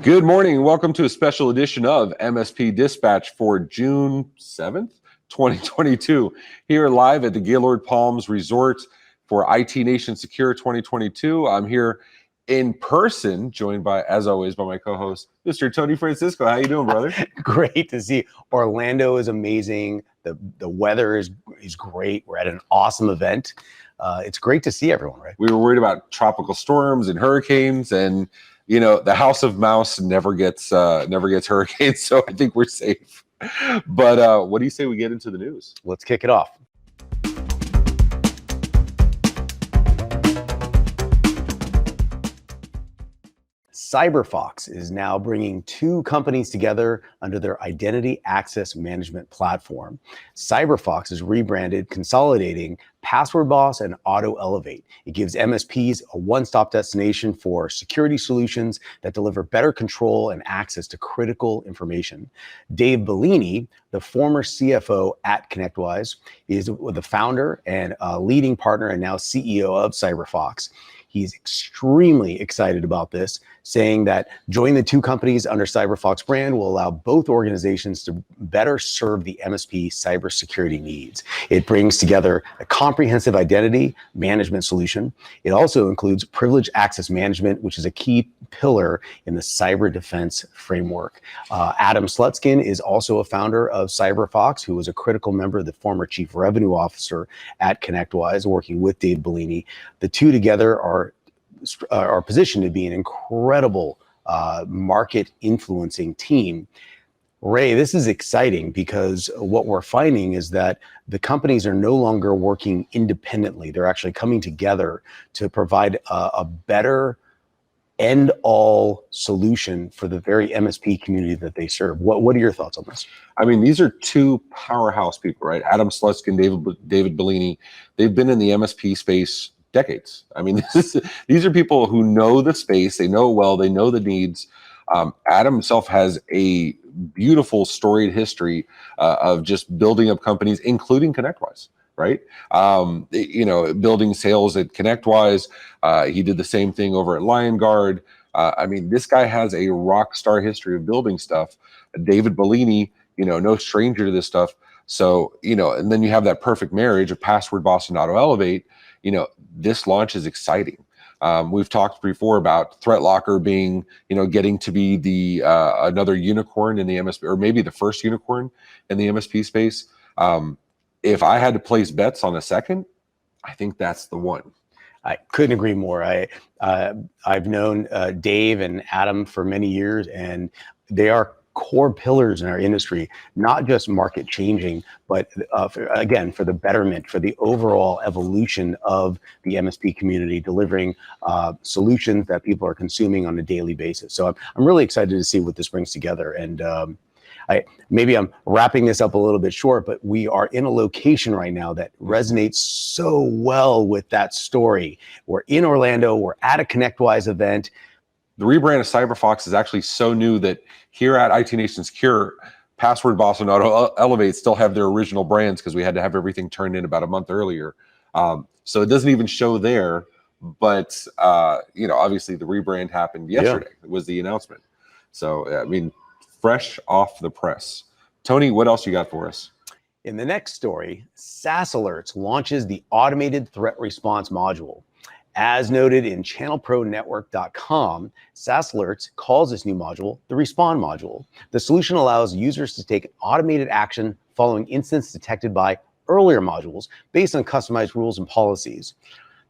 Good morning and welcome to a special edition of MSP Dispatch for June 7th, 2022. Here live at the Gaylord Palms Resort for IT Nation Secure 2022. I'm here in person, joined by, as always, by my co-host, Mr. Tony Francisco. How you doing, brother? Great to see. Orlando is amazing. The weather is great. We're at an awesome event. It's great to see everyone, right? We were worried about tropical storms and hurricanes, and you know, the House of Mouse never gets hurricanes, so I think we're safe. But what do you say we get into the news? Let's kick it off. CyberFox is now bringing two companies together under their identity access management platform. CyberFox is rebranded, consolidating Password Boss and Auto Elevate. It gives MSPs a one-stop destination for security solutions that deliver better control and access to critical information. Dave Bellini, the former CFO at ConnectWise, is the founder and leading partner and now CEO of CyberFox. He's extremely excited about this, saying that joining the two companies under CyberFox brand will allow both organizations to better serve the MSP cybersecurity needs. It brings together a comprehensive identity management solution. It also includes privileged access management, which is a key pillar in the cyber defense framework. Adam Slutskin is also a founder of CyberFox, who was a critical member of the former chief revenue officer at ConnectWise, working with Dave Bellini. The two together are positioned to be an incredible market influencing team. Ray, this is exciting because what we're finding is that the companies are no longer working independently. They're actually coming together to provide a better end-all solution for the very MSP community that they serve. What are your thoughts on this? I mean, these are two powerhouse people, right? Adam Slutskin, David Bellini. They've been in the MSP space decades. I mean, these are people who know the space, they know it well, they know the needs. Adam himself has a beautiful storied history of just building up companies, including ConnectWise, right? You know, building sales at ConnectWise. He did the same thing over at LionGuard. I mean, this guy has a rock star history of building stuff. David Bellini, you know, no stranger to this stuff. So, you know, and then you have that perfect marriage of Password Boss and Auto Elevate. You know, this launch is exciting. We've talked before about ThreatLocker being, you know, getting to be the another unicorn in the MSP, or maybe the first unicorn in the MSP space. If I had to place bets on a second, I think that's the one. I couldn't agree more. I've known Dave and Adam for many years, and they are core pillars in our industry, not just market changing, but for the betterment, for the overall evolution of the MSP community, delivering solutions that people are consuming on a daily basis. So I'm really excited to see what this brings together. And maybe I'm wrapping this up a little bit short, but we are in a location right now that resonates so well with that story. We're in Orlando, we're at a ConnectWise event. The rebrand of CyberFox is actually so new that here at IT Nation Secure, Password Boss and Auto Elevate still have their original brands because we had to have everything turned in about a month earlier. So it doesn't even show there, but you know, obviously the rebrand happened yesterday. Yeah. It was the announcement. So, I mean, fresh off the press. Tony, what else you got for us? In the next story, SaaS Alerts launches the automated threat response module. As noted in channelpronetwork.com, SaaS Alerts calls this new module the Respond module. The solution allows users to take automated action following incidents detected by earlier modules based on customized rules and policies.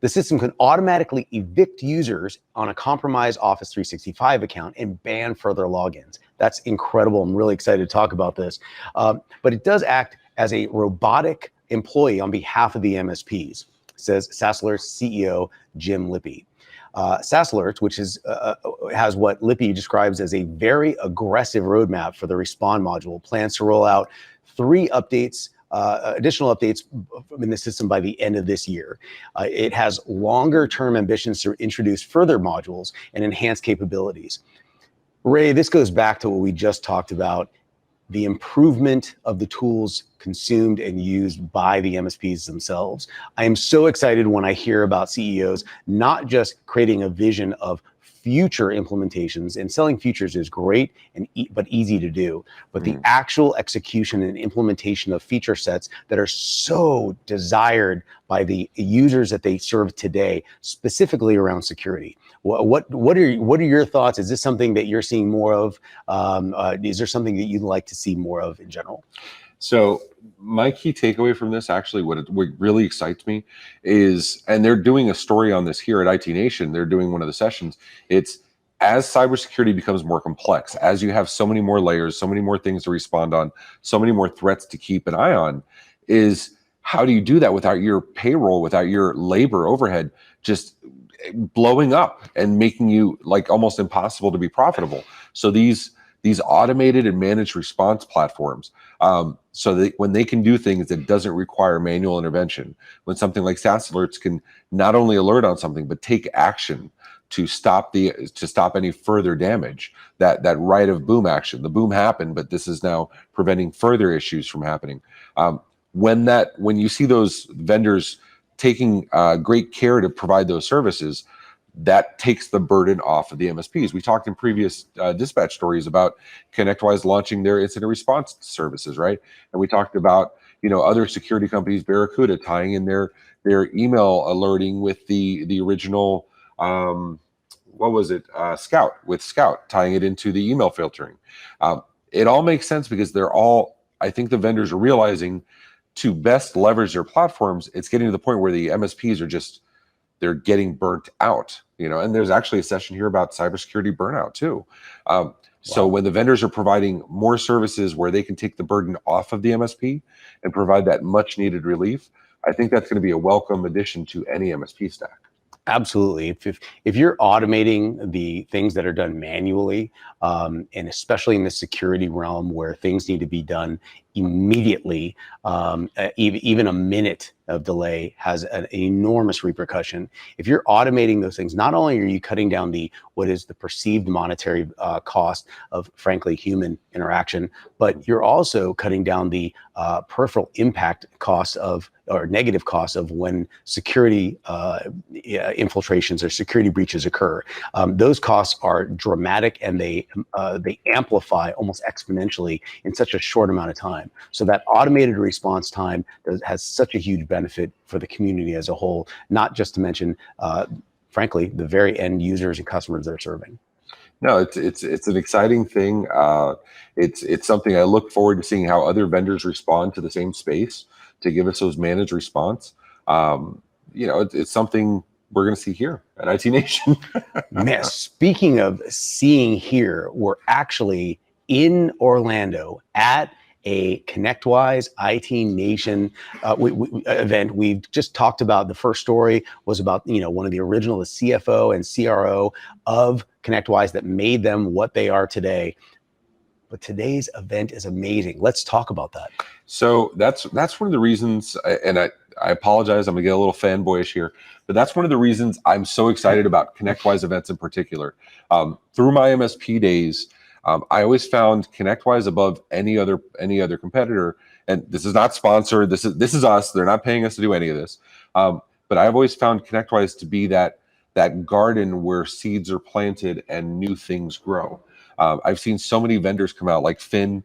The system can automatically evict users on a compromised Office 365 account and ban further logins. That's incredible. I'm really excited to talk about this. But it does act as a robotic employee on behalf of the MSPs, says SaaS Alerts CEO Jim Lippy. SaaS Alerts, which has what Lippy describes as a very aggressive roadmap for the Respond module, plans to roll out 3 updates, additional updates in the system by the end of this year. It has longer term ambitions to introduce further modules and enhance capabilities. Ray, this goes back to what we just talked about, the improvement of the tools consumed and used by the MSPs themselves. I am so excited when I hear about CEOs not just creating a vision of future implementations, and selling futures is great and but easy to do. But the Mm. actual execution and implementation of feature sets that are so desired by the users that they serve today, specifically around security. What are your thoughts? Is this something that you're seeing more of? Is there something that you'd like to see more of in general? So my key takeaway from this, actually, what really excites me is, and they're doing a story on this here at IT Nation. They're doing one of the sessions. It's as cybersecurity becomes more complex, as you have so many more layers, so many more things to respond on, so many more threats to keep an eye on, is how do you do that without your payroll, without your labor overhead just blowing up and making you like almost impossible to be profitable? So these automated and managed response platforms, so that when they can do things that doesn't require manual intervention, when something like SaaS alerts can not only alert on something but take action to stop any further damage, that right of boom action. The boom happened, but this is now preventing further issues from happening. When you see those vendors taking great care to provide those services, that takes the burden off of the MSPs. We talked in previous dispatch stories about ConnectWise launching their incident response services, right? And we talked about other security companies, Barracuda, tying in their email alerting with the original Scout, with Scout, tying it into the email filtering. It all makes sense because I think the vendors are realizing to best leverage their platforms. It's getting to the point where the MSPs are they're getting burnt out, and there's actually a session here about cybersecurity burnout too. So when the vendors are providing more services where they can take the burden off of the MSP and provide that much needed relief, I think that's going to be a welcome addition to any MSP stack. Absolutely. If you're automating the things that are done manually, and especially in the security realm where things need to be done immediately, even a minute of delay has an enormous repercussion. If you're automating those things, not only are you cutting down what is the perceived monetary cost of, frankly, human interaction, but you're also cutting down the peripheral impact cost or negative costs of when security infiltrations or security breaches occur. Those costs are dramatic, and they amplify almost exponentially in such a short amount of time. So that automated response time has such a huge benefit for the community as a whole, not just to mention, frankly, the very end users and customers they're serving. No, it's an exciting thing. It's something I look forward to seeing how other vendors respond to the same space to give us those managed response. It's something we're going to see here at IT Nation. Man, speaking of seeing here, we're actually in Orlando at a ConnectWise IT Nation event. We've just talked about, the first story was about one of the original, the CFO and CRO of ConnectWise that made them what they are today. But today's event is amazing. Let's talk about that. So that's one of the reasons, and I apologize, I'm gonna get a little fanboyish here, but that's one of the reasons I'm so excited about ConnectWise events in particular. Through my MSP days, I always found ConnectWise above any other competitor. And this is not sponsored. This is us. They're not paying us to do any of this. But I've always found ConnectWise to be that garden where seeds are planted and new things grow. I've seen so many vendors come out, like Fin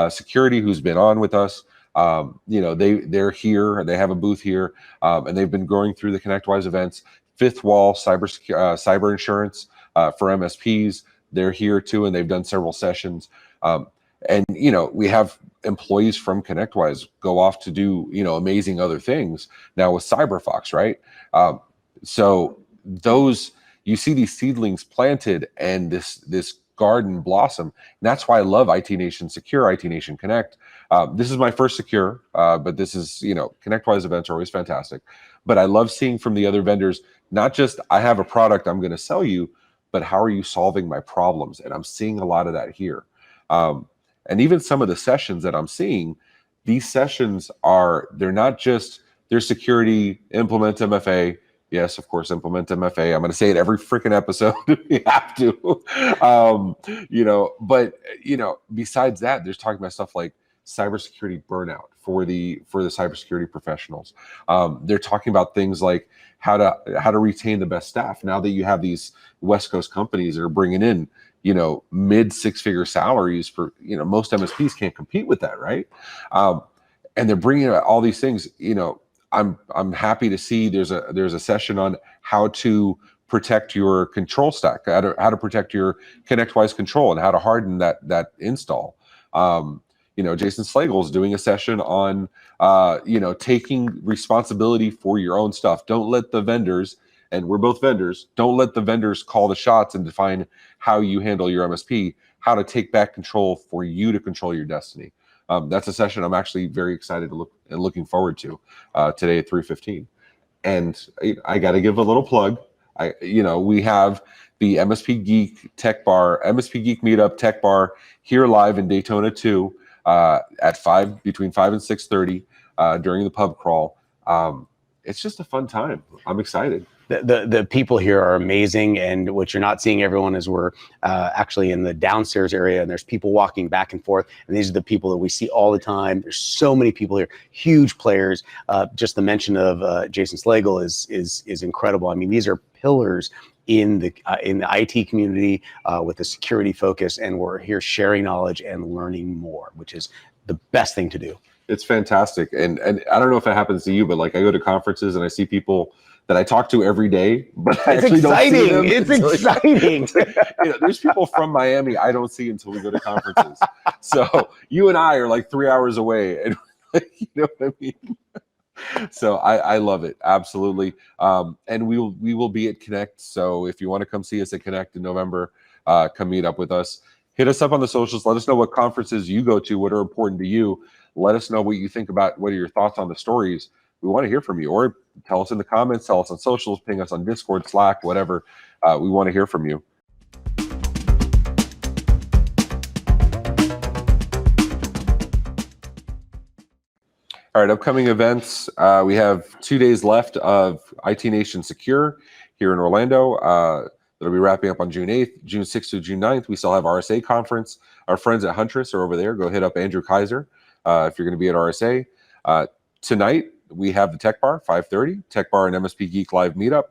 Security, who's been on with us. They're here. They have a booth here, and they've been growing through the ConnectWise events. Fifth Wall cyber insurance for MSPs. They're here too, and they've done several sessions. And we have employees from ConnectWise go off to do amazing other things now with CyberFox, right? So those, you see these seedlings planted and this garden blossom. And that's why I love IT Nation Secure, IT Nation Connect. This is my first Secure, but this is, ConnectWise events are always fantastic. But I love seeing from the other vendors, not just I have a product I'm going to sell you, but how are you solving my problems? And I'm seeing a lot of that here. And even some of the sessions that I'm seeing, these sessions they're not just, they're security, implement MFA. Yes, of course, implement MFA. I'm going to say it every freaking episode. We have to, but besides that, there's talking about stuff like cybersecurity burnout for the cybersecurity professionals. They're talking about things like how to retain the best staff now that you have these West Coast companies that are bringing in, mid six-figure salaries for, most MSPs can't compete with that, right? And they're bringing out all these things. I'm happy to see there's a session on how to protect your control stack, how to protect your ConnectWise control, and how to harden that install. Jason Slagle is doing a session on taking responsibility for your own stuff. Don't let the vendors, and we're both vendors, don't let the vendors call the shots and define how you handle your MSP, how to take back control for you to control your destiny. That's a session I'm actually very excited to looking forward to today at 3:15. And I got to give a little plug. We have the MSP Geek Tech Bar, MSP Geek Meetup Tech Bar here live in Daytona 2 at between 5 and 6:30 during the pub crawl. It's just a fun time. I'm excited. The people here are amazing, and what you're not seeing, everyone, is we're actually in the downstairs area, and there's people walking back and forth, and these are the people that we see all the time. There's so many people here, huge players. Just the mention of Jason Slagle is incredible. I mean, these are pillars in the IT community with a security focus, and we're here sharing knowledge and learning more, which is the best thing to do. It's fantastic, and I don't know if it happens to you, but like I go to conferences and I see people that I talk to every day, but I actually don't see them. It's exciting. There's people from Miami I don't see until we go to conferences. So you and I are like 3 hours away, and you know what I mean? So I love it, absolutely. And we will be at Connect. So if you want to come see us at Connect in November, come meet up with us. Hit us up on the socials. Let us know what conferences you go to, what are important to you. Let us know what you think about, what are your thoughts on the stories. We want to hear from you, or tell us in the comments, tell us on socials, ping us on Discord, Slack, whatever. We want to hear from you. All right, upcoming events. We have 2 days left of IT Nation Secure here in Orlando. That'll be wrapping up on June 8th, June 6th to June 9th. We still have RSA conference. Our friends at Huntress are over there. Go hit up Andrew Kaiser if you're going to be at RSA. Tonight, we have the Tech Bar, 5:30, Tech Bar and MSP Geek Live Meetup.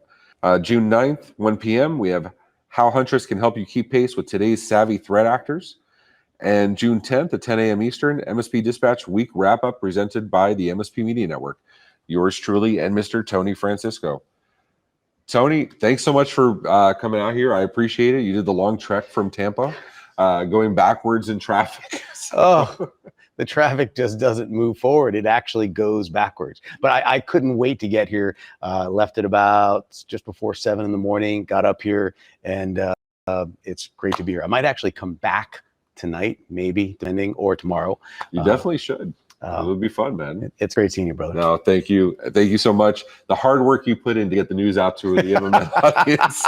June 9th, 1 p.m., we have How Huntress Can Help You Keep Pace with Today's Savvy Threat Actors. And June 10th at 10 a.m. Eastern, MSP Dispatch Week Wrap-Up presented by the MSP Media Network. Yours truly and Mr. Tony Francisco. Tony, thanks so much for coming out here. I appreciate it. You did the long trek from Tampa, going backwards in traffic. Oh, the traffic just doesn't move forward. It actually goes backwards. But I couldn't wait to get here. Left at about just before 7 in the morning, got up here, and it's great to be here. I might actually come back tonight, maybe, depending, or tomorrow. You definitely should. It would be fun, man. It's great seeing you, brother. No, thank you. Thank you so much. The hard work you put in to get the news out to the MMN audience.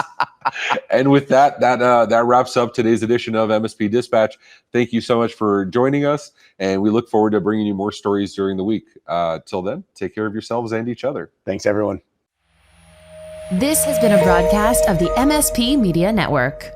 And with that wraps up today's edition of MSP Dispatch. Thank you so much for joining us, and we look forward to bringing you more stories during the week. Till then, take care of yourselves and each other. Thanks, everyone. This has been a broadcast of the MSP Media Network.